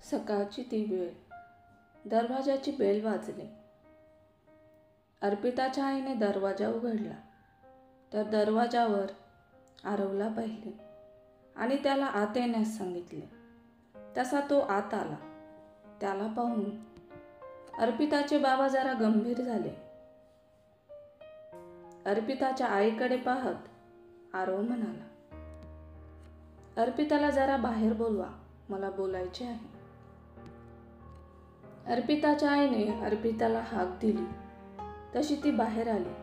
सकाळची ती वेळ. दरवाजाची बेल वाजली. अर्पिताच्या आईने दरवाजा उघडला. त्या दरवाजावर आरवला पाहिले आणि त्याला आत येण्यास सांगितले. तसा तो आत आला. त्याला पाहून अर्पिताचे बाबा जरा गंभीर झाले. अर्पिताच्या आईकडे पाहत आरव म्हणाला, अर्पिताला जरा बाहेर बोलवा, मला बोलायचे आहे. अर्पिताच्या आईने अर्पिताला हाक दिली तशी ती बाहेर आली.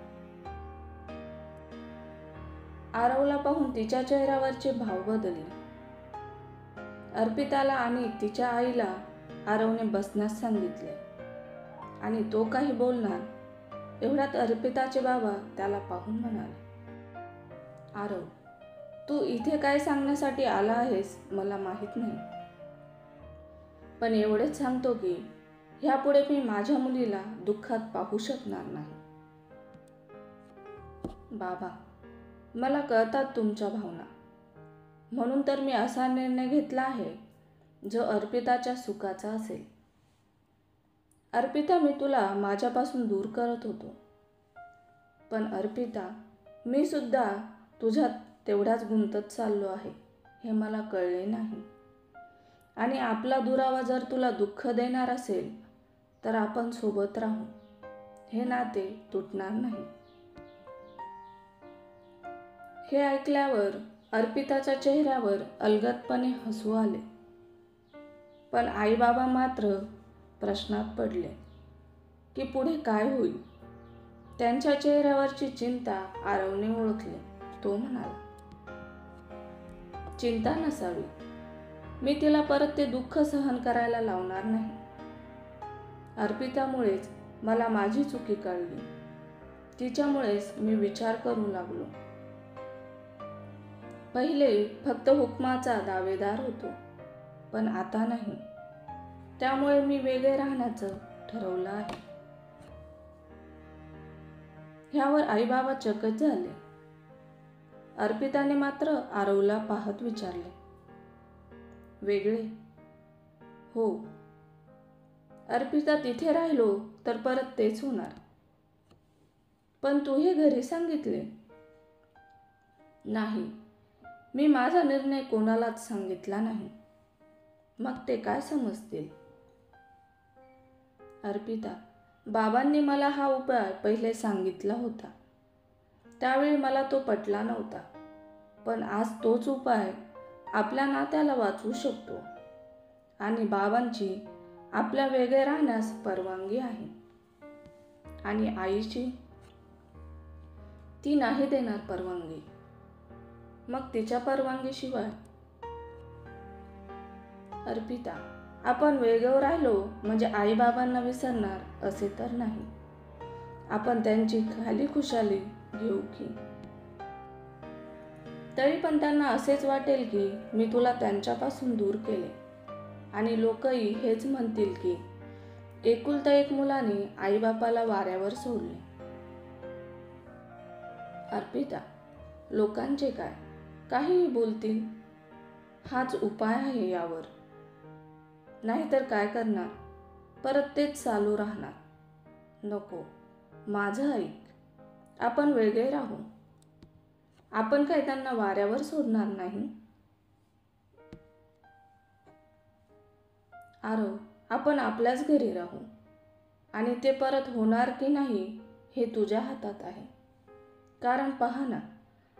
आरवला पाहून तिच्या चेहऱ्यावरचे भाव बदलले. अर्पिताला आणि तिच्या आईला आरवने बसण्यास सांगितले आणि तो काही बोलणार एवढ्यात अर्पिताचे बाबा त्याला पाहून म्हणाले, आरव, तू इथे काय सांगण्यासाठी आला आहेस मला माहित नाही, पण एवढेच सांगतो की ह्यापुढे मी माझ्या मुलीला दुःखात पाहू शकणार नाही. बाबा, मला कळतात तुमच्या भावना, म्हणून तर मी असा निर्णय घेतला आहे जो अर्पिताच्या सुखाचा असेल. अर्पिता, मी तुला माझ्यापासून दूर करत होतो, पण अर्पिता, मी सुद्धा तुझ्यात तेवढ्याच गुंतत चाललो आहे हे मला कळले नाही. आणि आपला दुरावा जर तुला दुःख देणार असेल तर आपण सोबत राहू, हे नाते तुटणार नाही. हे ऐकल्यावर अर्पिताच्या चेहऱ्यावर अलगदपणे हसू आले, पण आईबाबा मात्र प्रश्नात पडले की पुढे काय होईल. त्यांच्या चेहऱ्यावरची चिंता आरवने ओळखली. तो म्हणाला, चिंता नसावी, मी तिला परत ते दुःख सहन करायला लावणार नाही. अर्पितामुळेच मला माझी चुकी कळली, तिच्यामुळेच मी विचार करू लागलो. पहिले फक्त हुकमाचा दावेदार होतो, पण आता नाही. त्यामुळे मी वेगळे राहण्याचं ठरवलं आहे. ह्यावर आईबाबा चकित झाले. अर्पिताने मात्र आरवला पाहत विचारले, वेगळे? हो. अर्पिता, तिथे राहिलो तर परत तेच होणार. पण तू हे घरी सांगितले? नाही, मी माझा निर्णय कोणालाच सांगितला नाही. मग ते काय समजतील? अर्पिता, बाबांनी मला हा उपाय पहिले सांगितला होता. त्यावेळी मला तो पटला नव्हता, पण आज तोच उपाय आपल्या नात्याला वाचवू शकतो आणि बाबांची आपल्या वेगळे राहण्यास परवानगी आहे. आणि आईची? ती नाही देणार परवानगी. मग तिच्या परवानगीशिवाय? अर्पिता, आपण वेगळं राहिलो म्हणजे आईबाबांना विसरणार असे तर नाही. आपण त्यांची खाली खुशाली घेऊ की? तरी पण त्यांना असेच वाटेल की मी तुला त्यांच्यापासून दूर केले आणि लोकही हेच म्हणतील की एकुलता एक मुलाने आईबापाला वाऱ्यावर सोडले. अर्पिता, लोकांचे काय, काहीही बोलतील, हाच उपाय आहे यावर. नाहीतर काय करणार, परत तेच चालू राहणार. नको, माझं ऐक, आपण वेगळे राहू. आपण काय त्यांना वाऱ्यावर सोडणार नाही. आरव, आपण आपल्याच घरी राहू आणि ते परत होणार की नाही हे तुझ्या हातात आहे. कारण पहा ना,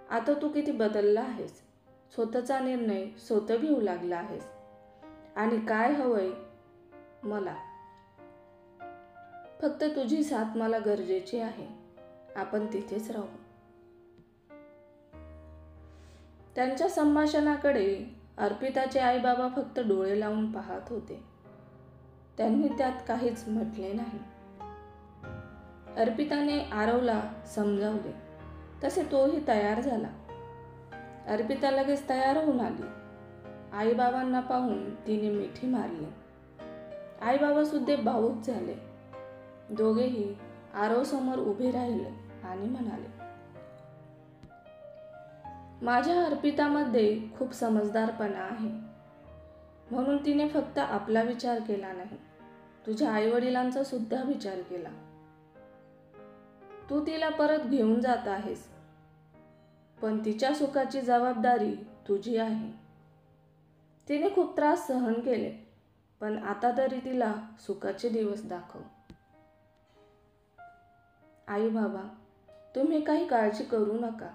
आता तू किती बदलला आहेस, स्वतःचा निर्णय स्वतः घेऊ लागला आहेस. आणि काय हवंय मला? फक्त तुझी साथ मला गरजेची आहे. आपण तिथेच राहू. त्यांच्या संभाषणाकडे अर्पिताचे आईबाबा फक्त डोळे लावून पाहत होते. त्यांनी त्यात काहीच म्हटले नाही. अर्पिताने आरवला समजावले तसे तोही तयार झाला. अर्पिता लगेच तयार होऊन आली. आईबाबांना पाहून तिने मिठी मारली. आईबाबा सुद्धा भावूक झाले. दोघेही आरव समोर उभे राहिले आणि म्हणाले, माझ्या अर्पितामध्ये खूप समजदारपणा आहे. म्हणून तिने फक्त आपला विचार केला नाही, तुझ्या आईवडिलांचा सुद्धा विचार केला. तू तिला परत घेऊन जात आहेस, पण तिच्या सुखाची जबाबदारी तुझी आहे. तिने खूप त्रास सहन केले, पण आता तरी तिला सुखाचे दिवस दाखव. आई बाबा, तुम्ही काही काळजी करू नका.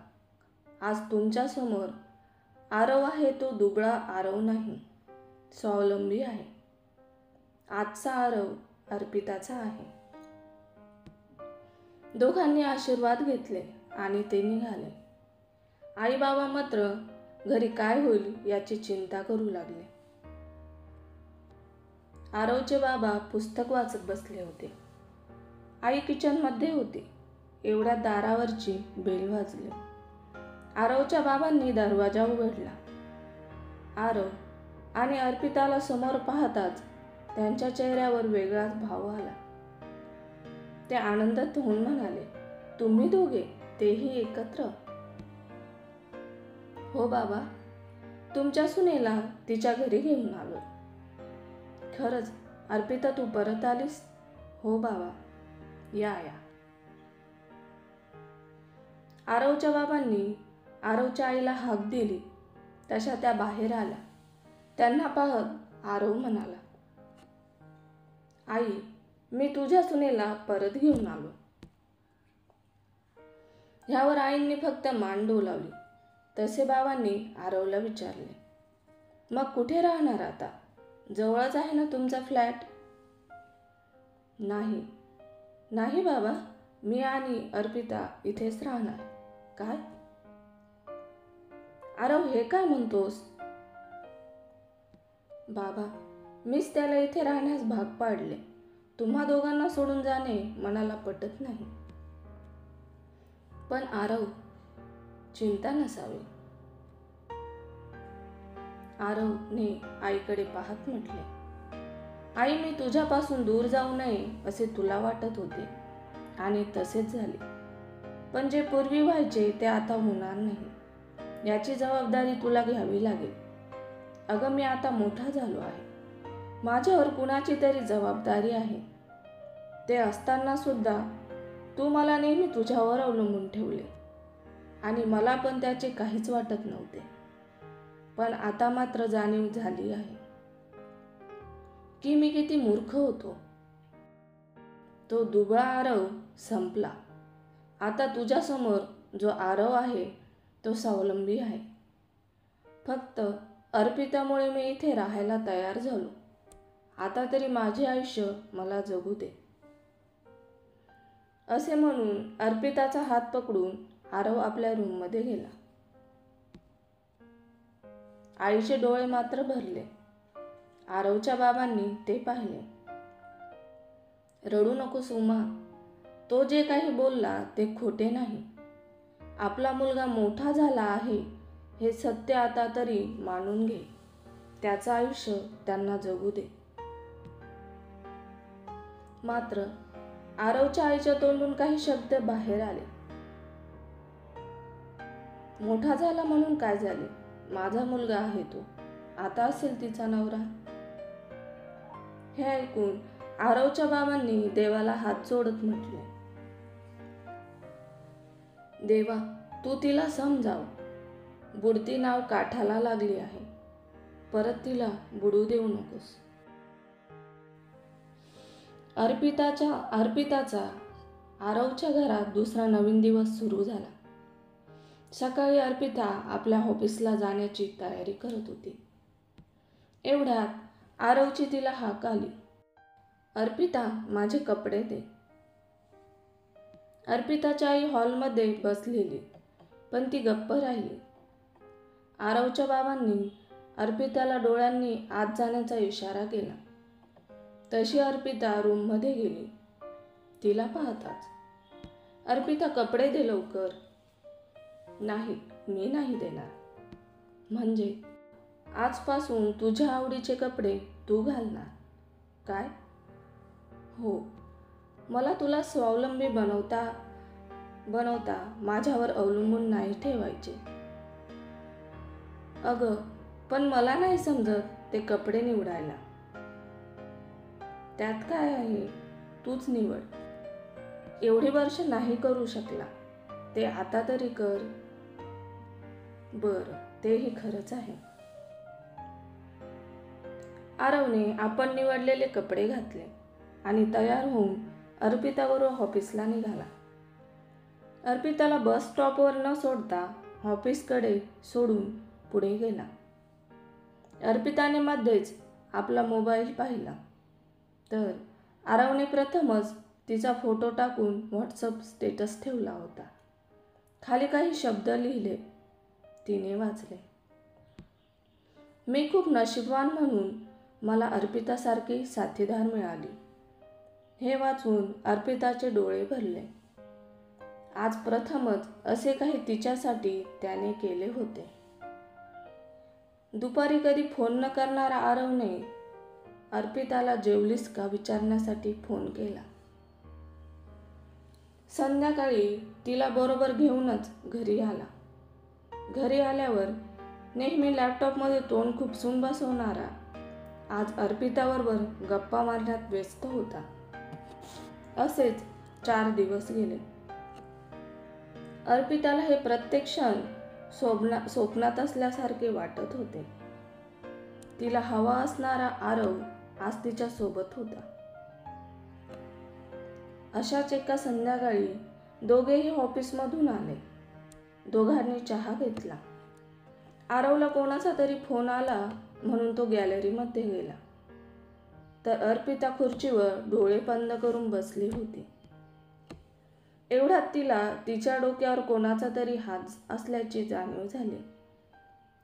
आज तुमच्या समोर आरव आहे, तो दुबळा आरव नाही, स्वावलंबी आहे. आजचा आरव अर्पिताचा आहे. दोघांनी आशीर्वाद घेतले आणि ते निघाले. आई बाबा मात्र घरी काय होईल याची चिंता करू लागले. आरवचे बाबा पुस्तक वाचत बसले होते. आई किचनमध्ये होती. एवढ्या दारावरची बेल वाजली. आरवच्या बाबांनी दरवाजा उघडला. आरव आणि अर्पिताला समोर पाहताच त्यांच्या चेहऱ्यावर वेगळाच भाव आला. ते आनंदात होऊन म्हणाले, तुम्ही दोघे, तेही एकत्र? हो बाबा, तुमच्या सुनेला तिच्या घरी घेऊन आलो. खरंच अर्पिता, तू परत आलीस? हो बाबा, या या. आरवच्या बाबांनी आरवच्या आईला हाक दिली तशा त्या बाहेर आल्या. त्यांना पाहत आरव म्हणाला, आई, मी तुझ्या सुनेला परत घेऊन आलो. ह्यावर आईंनी फक्त मान डोलावली. तसे बाबांनी आरवला विचारले, मग कुठे राहणार आता? जवळच आहे ना तुमचा फ्लॅट? नाही नाही बाबा, मी आणि अर्पिता इथेच राहणार. काय? आरव, हे काय म्हणतोस? बाबा, मीच त्याला इथे राहण्यास भाग पाडले. तुम्हा दोघांना सोडून जाणे मनाला पटत नाही. पण आरव, चिंता नसावी. आरवने आईकडे पाहत म्हटले, आई, मी तुझ्यापासून दूर जाऊ नये असे तुला वाटत होते आणि तसेच झाले. पण जे पूर्वी व्हायचे ते आता होणार नाही. याची जबाबदारी तुला घ्यावी लागेल. अगं, मी आता मोठा झालो आहे. माझ्यावर कुणाची तरी जबाबदारी आहे. ते असताना सुद्धा तू मला नेहमी तुझ्यावर अवलंबून ठेवले आणि मला पण त्याचे काहीच वाटत नव्हते. पण आता मात्र जाणीव झाली आहे की मी किती मूर्ख होतो. तो दुबळा आरव संपला. आता तुझ्यासमोर जो आरव आहे तो स्वावलंबी आहे. फक्त अर्पितामुळे मी इथे राहायला तयार झालो. आता तरी माझे आयुष्य मला जगू दे. असे म्हणून अर्पिताचा हात पकडून आरव आपल्या रूममध्ये गेला. आईचे डोळे मात्र भरले. आरवच्या बाबांनी ते पाहिले. रडू नकोस उमा, तो जे काही बोलला ते खोटे नाही. आपला मुलगा मोठा झाला आहे हे सत्य आता तरी मानून घे. त्याचं आयुष्य त्यांना जगू दे. मात्र आरवच्या आईच्या तोंडून काही शब्द बाहेर आले. मोठा झाला म्हणून काय झाले? माझा मुलगा आहे तो, आता असेल तिचा नवरा. हे ऐकून आरवच्या बाबांनी देवाला हात जोडत म्हटले, देवा, तू तिला समजाव. बुडती नाव काठाला लागली आहे. परत तिला बुडू देऊ नकोस. अर्पिताचा आरवच्या घरात दुसरा नवीन दिवस सुरू झाला. सकाळी अर्पिता आपल्या ऑफिसला जाण्याची तयारी करत होती. एवढ्यात आरवची तिला हाक आली, अर्पिता, माझे कपडे दे. अर्पिताची आई हॉलमध्ये बसलेली, पण ती गप्प राहिली. आरवच्या बाबांनी अर्पिताला डोळ्यांनी आत जाण्याचा इशारा केला. तशी अर्पिता रूममध्ये गेली. तिला पाहताच, अर्पिता, कपडे दे लवकर. नाही, मी नाही देणार. म्हणजे आजपासून तुझ्या आवडीचे कपडे तू घालणार काय? हो, मला तुला स्वावलंबी बनवता माझ्यावर अवलंबून नाही ठेवायचे. अगं, पण मला नाही समजत ते कपडे निवडायला. त्यात काय आहे, तूच निवड. एवढी वर्ष नाही करू शकला ते आता तरी कर. बर, तेही खरंच आहे. आरवने आपण निवडलेले कपडे घातले आणि तयार होऊन अर्पिताबरोबर ऑफिसला निघाला. अर्पिताला बस स्टॉपवर न सोडता ऑफिसकडे सोडून पुढे गेला. अर्पिताने मध्येच आपला मोबाईल पाहिला तर आरवने प्रथमच तिचा फोटो टाकून व्हॉट्सअप स्टेटस ठेवला होता. खाली काही शब्द लिहिले. तिने वाचले, मी खूप नशीबवान म्हणून मला अर्पितासारखी साथीदार मिळाली. हे वाचून अर्पिताचे डोळे भरले. आज प्रथमच असे काही तिच्यासाठी त्याने केले होते. दुपारी कधी फोन न करणारा आरवने अर्पिताला जेवलीस का विचारण्यासाठी फोन केला. संध्याकाळी तिला बरोबर घेऊनच घरी आला. घरी आल्यावर नेहमी लॅपटॉपमध्ये तोंड खुपसून बसवणारा आज अर्पिताबरोबर गप्पा मारण्यात व्यस्त होता. असेच 4 दिवस गेले. अर्पिताला हे प्रत्येक क्षण स्वप्नात असल्यासारखे वाटत होते. तिला हवा असणारा आरव आज तिच्या सोबत होता. अशाच एका संध्याकाळी दोघेही ऑफिसमधून आले. दोघांनी चहा घेतला. आरवला कोणाचा तरी फोन आला म्हणून तो गॅलरीमध्ये गेला तर अर्पिता खुर्चीवर डोळे बंद करून बसली होती. एवढ्यात तिला तिच्या डोक्यावर कोणाचा तरी हात असल्याची जाणीव झाली.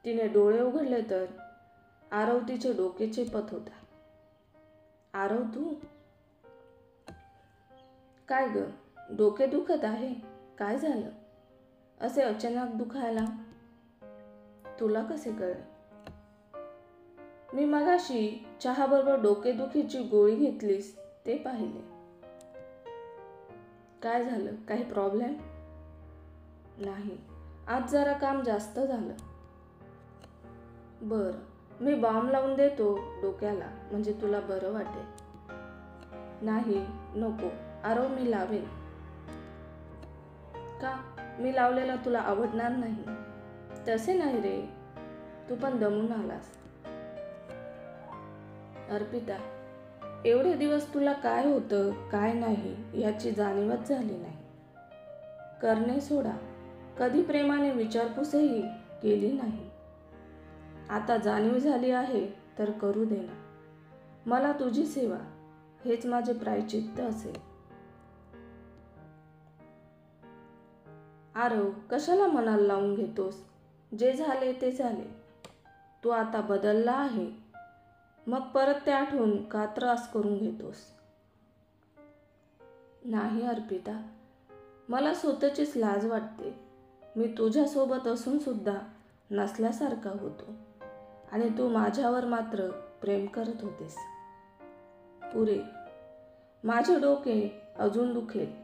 तिने डोळे उघडले तर आरव तिचे डोके चेपत होता. आरव, तू? काय ग, डोके दुखत आहे? काय झालं? असे अचानक दुखायला तुला कसे कळले? मी मगाशी चहाबरोबर डोकेदुखीची गोळी घेतलीस ते पाहिले. काय झालं, काही प्रॉब्लेम? नाही, आज जरा काम जास्त झालं. बरं, मी बॉम्ब लावून देतो डोक्याला, म्हणजे तुला बरं वाटेल. नाही, नको आरव, मी लावेन. का? मी लावलेला तुला आवडणार नाही? तसे नाही रे, तू पण दमून आलास. अर्पिता, एवढे दिवस तुला काय होतं काय नाही याची जाणीवच झाली नाही. करणे सोडा, कधी प्रेमाने विचारपूसही केली नाही. आता जाणीव झाली आहे तर करू दे ना. मला तुझी सेवा हेच माझे प्रायश्चित्त असेल. आरव, कशाला मनाला लावून घेतोस? जे झाले ते झाले. तू आता बदलला आहे, मग परत ते आठवून का त्रास करून घेतोस? नाही अर्पिता, मला स्वतःचीच लाज वाटते. मी तुझ्यासोबत असून सुद्धा नसल्यासारखा होतो आणि तू माझ्यावर मात्र प्रेम करत होतेस. पुरे, माझे डोके अजून दुखेल.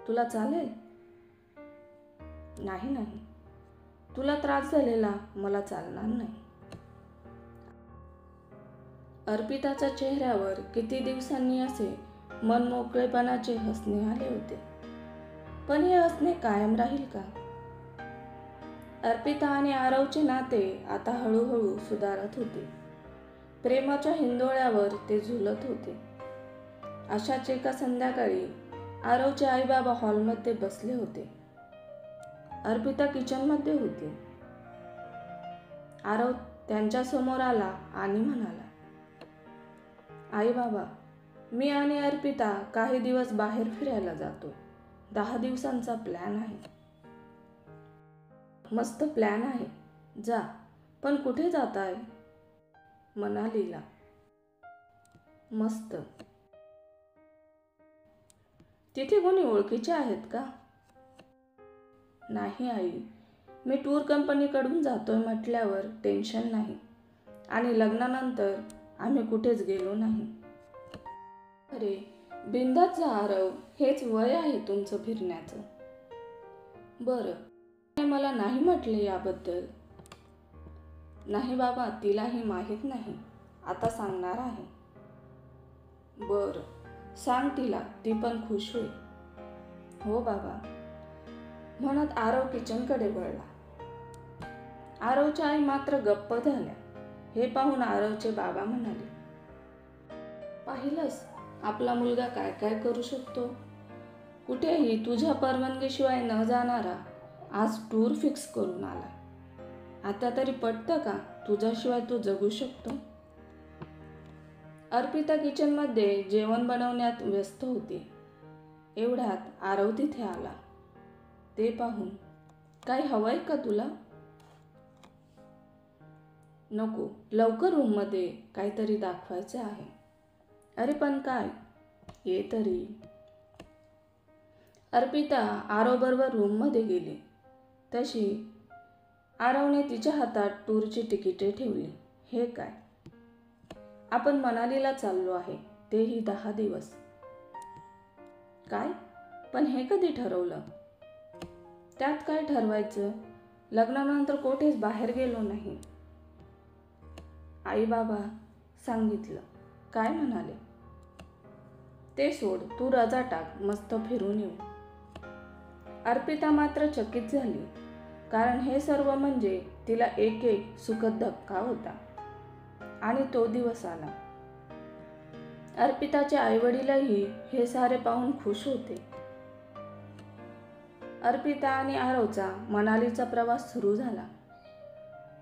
तुला चालेल? नाही नाही, तुला त्रास झालेला मला चालणार नाही. अर्पिताच्या चेहऱ्यावर किती दिवसांनी असे मनमोकळेपणाचे हसणे आले होते. पण हे हसणे कायम राहील का? अर्पिता आणि आरवचे नाते आता हळूहळू सुधारत होते. प्रेमाच्या हिंदोळ्यावर ते झुलत होते. अशाच एका संध्याकाळी आरवचे आई बाबा हॉलमध्ये बसले होते. अर्पिता किचनमध्ये होती. आरव त्यांच्या समोर आला आणि म्हणाला, आई बाबा, मी आणि अर्पिता काही दिवस बाहेर फिरायला जातो. 10 दिवसांचा प्लॅन आहे. मस्त प्लॅन आहे, जा. पण कुठे जाताय? मनालीला. मस्त. तिथे कोणी ओळखीचे आहेत का? नाही आई, मी टूर कंपनीकडून जातोय म्हटल्यावर टेन्शन नाही. आणि लग्नानंतर आम्ही कुठेच गेलो नाही. अरे बिंदास जा आरव, हेच वय आहे तुमचं फिरण्याचं. बरं, मला नाही म्हटले याबद्दल. नाही बाबा, तिलाही माहीत नाही. आता सांगणार आहे. बरं, सांग तिला, ती पण खुश होईल. हो बाबा, म्हणत आरव किचनकडे वळला. आरवच्या आई मात्र गप्प झाल्या. हे पाहून आरवचे बाबा म्हणाले, पाहिलंस आपला मुलगा काय काय करू शकतो. कुठेही तुझ्या परवानगीशिवाय न जाणारा आज टूर फिक्स करून आला. आता तरी पटतं का तुझ्याशिवाय तो जगू शकतो. अर्पिता किचनमध्ये जेवण बनवण्यात व्यस्त होती. एवढ्यात आरव तिथे आला. ते पाहून, काही हवंय का तुला. नको, लवकर रूममध्ये काहीतरी दाखवायचे आहे. अरे पण काय. ये तरी. अर्पिता आरवबरोबर रूममध्ये गेली. तशी आरवने तिच्या हातात टूरची तिकिटे ठेवली. हे काय. आपण मनालीला चाललो आहे, तेही 10 दिवस. काय. पण हे कधी ठरवलं. त्यात काय ठरवायचं, लग्नानंतर कुठेच बाहेर गेलो नाही. आई बाबा सांगितलं. काय म्हणाले. ते सोड, तू रजा टाक, मस्त फिरून येऊ. अर्पिता मात्र चकित झाली, कारण हे सर्व म्हणजे तिला एक सुखद धक्का होता. आणि तो दिवस आला. अर्पिताचे आईवडीलही हे सारे पाहून खुश होते. अर्पिता आणि आरवचा मनालीचा प्रवास सुरू झाला.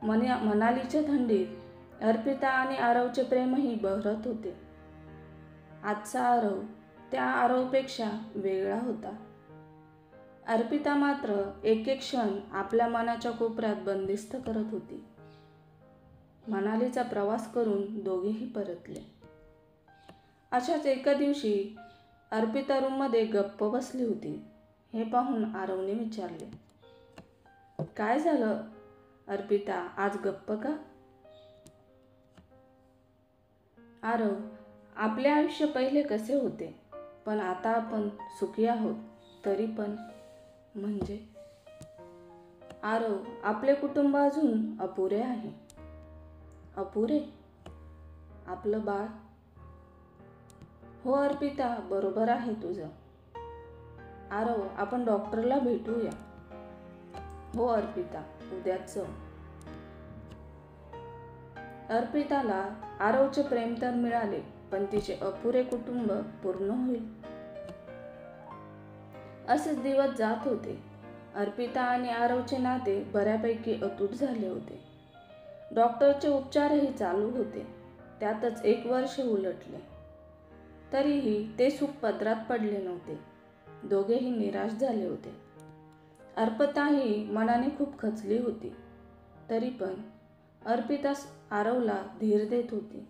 मनालीच्या थंडीत अर्पिता आणि आरवचे प्रेमही बहरत होते. आजचा आरव त्या आरवपेक्षा वेगळा होता. अर्पिता मात्र एक क्षण आपल्या मनाच्या कोपऱ्यात बंदिस्त करत होती. मनालीचा प्रवास करून दोघेही परतले. अशाच एका दिवशी अर्पिता रूममध्ये गप्प बसली होती. हे पाहून आरवने विचारले, काय झालं अर्पिता, आज गप्प का. आरव, आपले आयुष्य पहिले कसे होते, पण आता आपण सुखी आहोत. तरी पण म्हणजे. आरव, आपले कुटुंब अजून अपुरे आहे. अपुरे. आपलं बाळ. हो अर्पिता, बरोबर आहे तुझं. आरव, आपण डॉक्टरला भेटूया. हो अर्पिता, उद्याच जाऊ. अर्पिताला आरवचे प्रेम तर मिळाले, पण तिचे अपुरे कुटुंब पूर्ण होईल. असेच दिवस जात होते. अर्पिता आणि आरवचे नाते बऱ्यापैकी अतूट झाले होते. डॉक्टरचे उपचारही चालू होते. त्यातच 1 वर्ष उलटले. तरीही ते सुख पदरात पडले नव्हते. दोघेही निराश झाले होते. अर्पिताही मनाने खूप खचली होती. तरी पण अर्पिता आरवला धीर देत होती.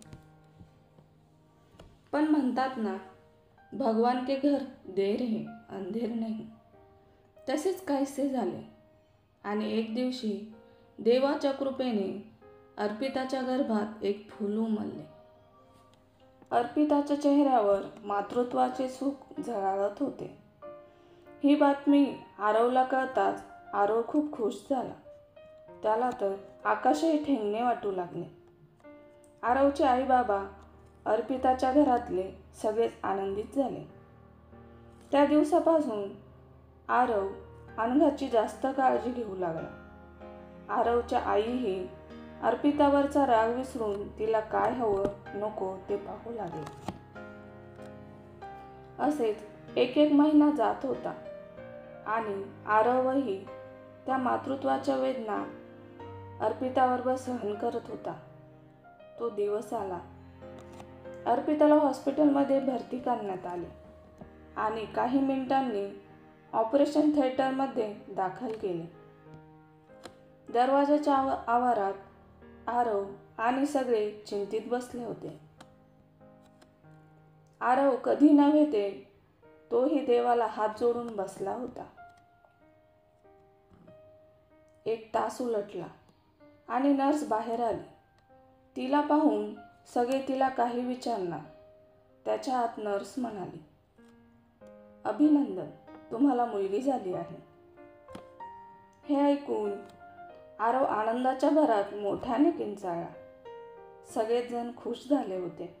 पण म्हणतात ना, भगवान के घर देर है अंधेर नहीं. तसेच काहीसे झाले. आणि एक दिवशी देवाच्या कृपेने अर्पिताच्या गर्भात एक फूल उमलले. अर्पिताच्या चेहऱ्यावर मातृत्वाचे सुख झळाळत होते. ही बातमी आरवला कळताच आरव खूप खुश झाला. त्याला तर आकाशही ठेंगणे वाटू लागले. आरवचे आई बाबा, अर्पिताच्या घरातले सगळेच आनंदित झाले. त्या दिवसापासून आरव अनघाची जास्त काळजी घेऊ लागला. आरवच्या आईही अर्पितावरचा राग विसरून तिला काय हवं नको ते पाहू लागले. असेच एक महिना जात होता आणि आरवही त्या मातृत्वाच्या वेदना अर्पिताबरोबर सहन करत होता. तो दिवस आला. अर्पिताला हॉस्पिटलमध्ये भरती करण्यात आले आणि काही मिनिटांनी ऑपरेशन थिएटरमध्ये दाखल केले. दरवाजाच्या आवारात आरव आणि सगळे चिंतित बसले होते. आरव कधी नव्हे ते तोही देवाला हात जोडून बसला होता. 1 तास उलटला आणि नर्स बाहेर आली. तिला पाहून सगळे तिला काही विचारणार. त्याच्या आत नर्स म्हणाली, अभिनंदन, तुम्हाला मुलगी झाली आहे. हे ऐकून आरव आनंदाच्या भरात मोठ्याने किंचाळला. सगळेच जण खुश झाले होते.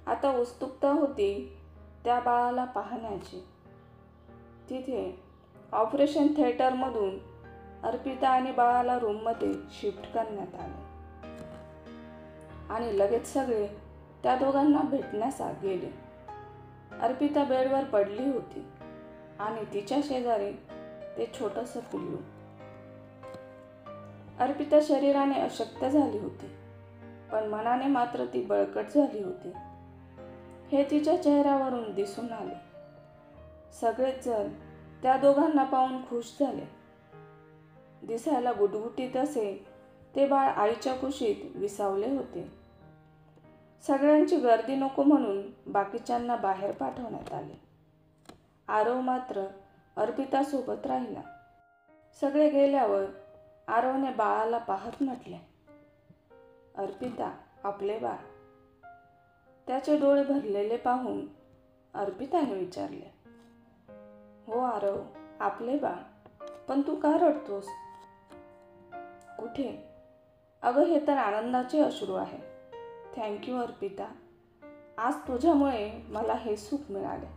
आता उत्सुकता होती त्या बाळाला पाहण्याची. तिथे ऑपरेशन थिएटरमधून अर्पिता आणि बाळाला रूममध्ये शिफ्ट करण्यात आले आणि लगेच सगळे त्या दोघांना भेटण्यास गेले. अर्पिता बेडवर पडली होती आणि तिच्या शेजारी ते छोटंसं पिल्लू. अर्पिता शरीराने अशक्त झाली होती, पण मनाने मात्र ती बळकट झाली होती, हे तिच्या चेहऱ्यावरून दिसून आले. सगळेच जण त्या दोघांना पाहून खुश झाले. दिसायला गुटगुटीत असे ते बाळ आईच्या कुशीत विसावले होते. सगळ्यांची गर्दी नको म्हणून बाकीच्यांना बाहेर पाठवण्यात आले. आरव मात्र अर्पितासोबत राहिला. सगळे गेल्यावर आरवने बाळाला पाहत म्हटले, अर्पिता, आपले बाळ. त्याचे डोळे भरलेले पाहून अर्पिताने विचारले, हो आरव, आपले बाळ. पण तू का रडतोस? कुठे? अगं, हे तर आनंदाचे अश्रू आहे. थँक्यू अर्पिता, आज तुझ्यामुळे मला हे सुख मिळाले.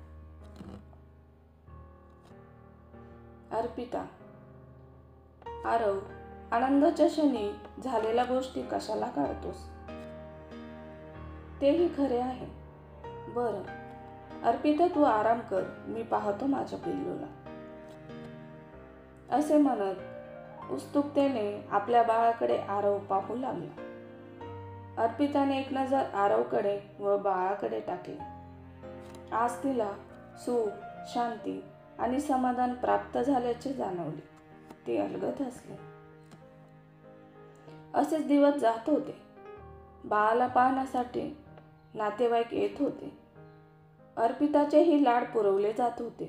अर्पिता, आरव, आनंदाच्या क्षणी झालेल्या गोष्टी कशाला काढतोस? तेही खरे आहे. बरं अर्पिता, तू आराम कर, मी पाहतो माझ्या पिल्लूला. असे म्हणत उत्सुकतेने आपल्या बाळाकडे आरव पाहू लागला. अर्पिताने एक नजर आरवकडे व बाळाकडे टाकली. आज तिला सुख, शांती आणि समाधान प्राप्त झाल्याचे जाणवले. ती अलगद हसली. असेच दिवस जात होते. बाळाला पाहण्यासाठी नातेवाईक येत होते. अर्पिताचेही लाड पुरवले जात होते.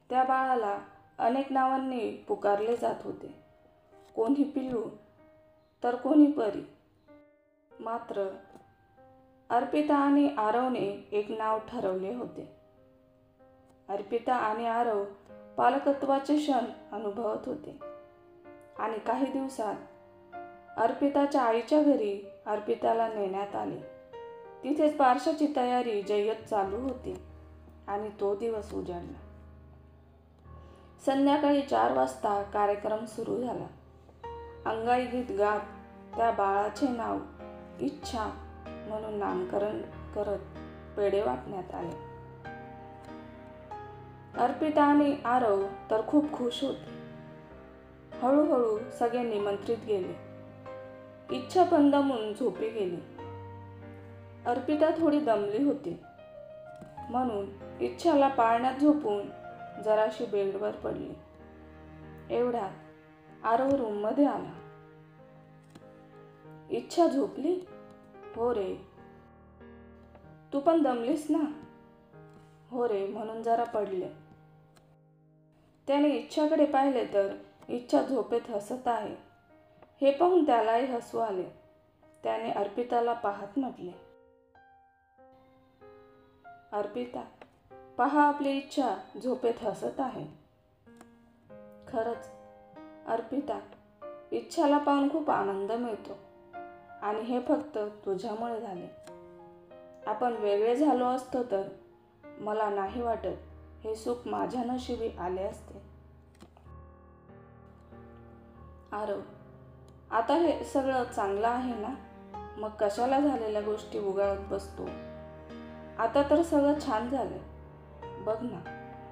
त्या बाळाला अनेक नावांनी पुकारले जात होते. कोणी पिल्लू तर कोणी परी. मात्र अर्पिता आणि आरवने एक नाव ठरवले होते. अर्पिता आणि आरव पालकत्वाचे क्षण अनुभवत होते आणि काही दिवसात अर्पिताच्या आईच्या घरी अर्पिताला नेण्यात आले. तिथेच बारशाची तयारी जय्यत चालू होती आणि तो दिवस उजाडला. संध्याकाळी 4 वाजता कार्यक्रम सुरू झाला. अंगाई गीत गात त्या बाळाचे नाव इच्छा म्हणून नामकरण करत पेढे वाटण्यात आले. अर्पिता आणि आरव तर खूप खुश होते. हळूहळू सगळे निमंत्रित गेले. इच्छा पण दमून झोपी गेली. अर्पिता थोडी दमली होती म्हणून इच्छाला पाळण्यात झोपून जराशी बेडवर पडली. एवढ्यात आरव रूममध्ये आला. इच्छा झोपली? हो रे. तू पण दमलीस ना? हो रे, म्हणून जरा पडले. त्याने इच्छाकडे पाहिले तर इच्छा झोपेत हसत आहे. हे पाहून त्यालाही हसू आले. त्याने अर्पिताला पाहत म्हटले, अर्पिता, पहा, आपली इच्छा झोपेत हसत आहे. खरंच अर्पिता, इच्छाला पाहून खूप आनंद मिळतो आणि हे फक्त तुझ्यामुळे झाले. आपण वेगळे झालो असतो तर मला नाही वाटत हे सुख माझ्या नशिबी आले असते. आरव, आता हे सगळं चांगलं आहे ना? मग कशाला झालेल्या गोष्टी उगाळत बसतो? आता तर सगळं छान झालं. बघ ना,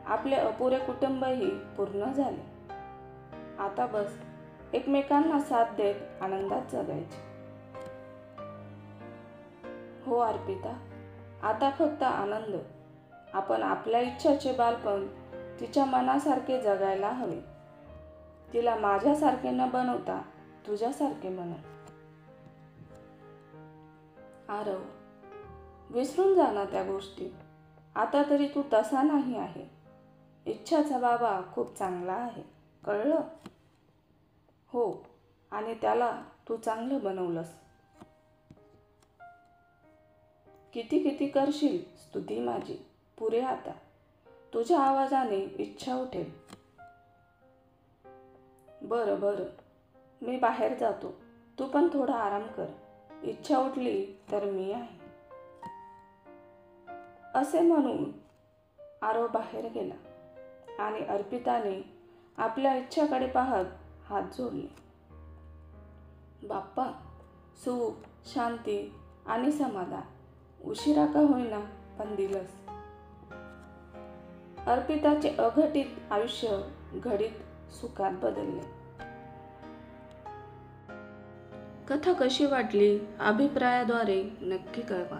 आपले अपुरे कुटुंबही पूर्ण झाले. आता बस एकमेकांना साथ देत आनंदात जगायचे. हो अर्पिता, आता फक्त आनंद. आपण आपल्या इच्छाचे बालपण तिच्या मनासारखे जगायला हवे. तिला माझ्यासारखे न बनवता तुझ्यासारखे बनव. आरव, विसरून जा ना त्या गोष्टी. आता तरी तू तसा नाही आहे. इच्छाचा बाबा खूप चांगला आहे, कळलं? हो, आणि त्याला तू चांगलं बनवलंस. किती किती करशील स्तुती माझी. पुरे आता. तुझ्या आवाजाने इच्छा उठेल. बरं बरं, मी बाहेर जातो, तू पण थोडा आराम कर. इच्छा उठली तर मी आहे. असे म्हणून आरव बाहेर गेला आणि अर्पिताने आपल्या इच्छाकडे पाहत हात जोडले. बाप्पा, सुख, शांती आणि समाधान उशिरा का होईना पण दिलंस. अर्पिताचे अघटित आयुष्य घडीत सुखात बदलले. कथा कशी वाटली अभिप्रायाद्वारे नक्की कळवा.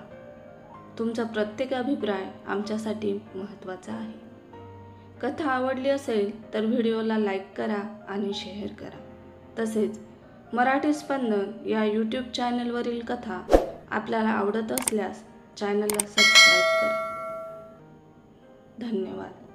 तुमचा प्रत्येक अभिप्राय आमच्यासाठी महत्त्वाचा आहे. कथा आवडली असेल तर व्हिडिओला लाईक करा आणि शेअर करा. तसेच मराठी स्पंदन या यूट्यूब चॅनलवरील कथा आपल्याला आवडत असल्यास चॅनलला सबस्क्राईब करा. धन्यवाद.